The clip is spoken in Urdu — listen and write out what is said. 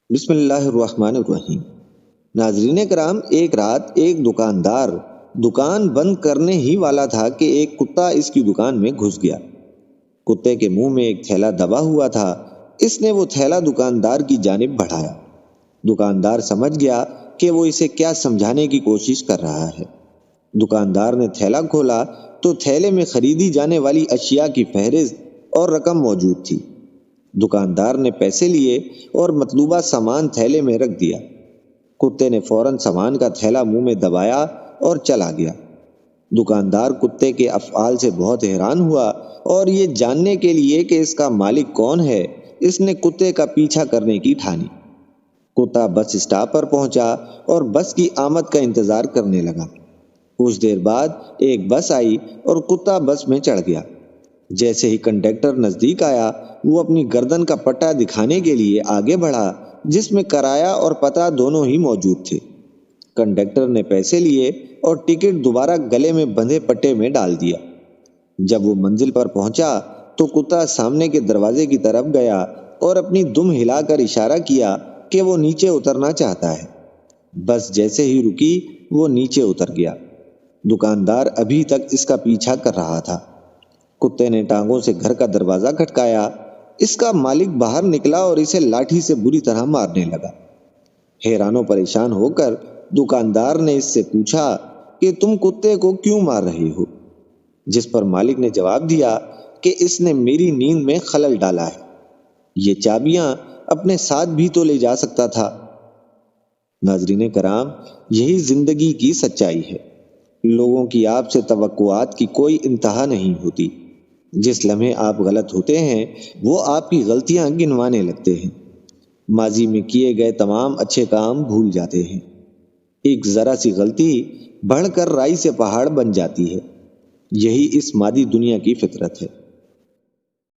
بسم اللہ الرحمن الرحیم۔ ناظرین کرام، ایک رات ایک دکاندار دکان بند کرنے ہی والا تھا کہ ایک کتا اس کی دکان میں گھس گیا۔ کتے کے منہ میں ایک تھیلا دبا ہوا تھا۔ اس نے وہ تھیلا دکاندار کی جانب بڑھایا۔ دکاندار سمجھ گیا کہ وہ اسے کیا سمجھانے کی کوشش کر رہا ہے۔ دکاندار نے تھیلا کھولا تو تھیلے میں خریدی جانے والی اشیاء کی فہرست اور رقم موجود تھی۔ دکاندار نے پیسے لیے اور مطلوبہ سامان تھیلے میں رکھ دیا۔ کتے نے فوراً سامان کا تھیلا منہ میں دبایا اور چلا گیا۔ دکاندار کتے کے افعال سے بہت حیران ہوا اور یہ جاننے کے لیے کہ اس کا مالک کون ہے، اس نے کتے کا پیچھا کرنے کی ٹھانی۔ کتا بس اسٹاپ پر پہنچا اور بس کی آمد کا انتظار کرنے لگا۔ کچھ دیر بعد ایک بس آئی اور کتا بس میں چڑھ گیا۔ جیسے ہی کنڈکٹر نزدیک آیا، وہ اپنی گردن کا پٹا دکھانے کے لیے آگے بڑھا، جس میں کرایہ اور پتہ دونوں ہی موجود تھے۔ کنڈکٹر نے پیسے لیے اور ٹکٹ دوبارہ گلے میں بندھے پٹے میں ڈال دیا۔ جب وہ منزل پر پہنچا تو کتا سامنے کے دروازے کی طرف گیا اور اپنی دم ہلا کر اشارہ کیا کہ وہ نیچے اترنا چاہتا ہے۔ بس جیسے ہی رکی، وہ نیچے اتر گیا۔ دکاندار ابھی تک اس کا پیچھا کر رہا تھا۔ کتے نے ٹانگوں سے گھر کا دروازہ کھٹکایا۔ اس کا مالک باہر نکلا اور اسے لاٹھی سے بری طرح مارنے لگا۔ حیران و پریشان ہو کر دکاندار نے اس سے پوچھا کہ تم کتے کو کیوں مار رہے ہو؟ جس پر مالک نے جواب دیا کہ اس نے میری نیند میں خلل ڈالا ہے، یہ چابیاں اپنے ساتھ بھی تو لے جا سکتا تھا۔ ناظرین کرام، یہی زندگی کی سچائی ہے۔ لوگوں کی آپ سے توقعات کی کوئی انتہا نہیں ہوتی۔ جس لمحے آپ غلط ہوتے ہیں، وہ آپ کی غلطیاں گنوانے لگتے ہیں۔ ماضی میں کیے گئے تمام اچھے کام بھول جاتے ہیں۔ ایک ذرا سی غلطی بڑھ کر رائی سے پہاڑ بن جاتی ہے۔ یہی اس مادی دنیا کی فطرت ہے۔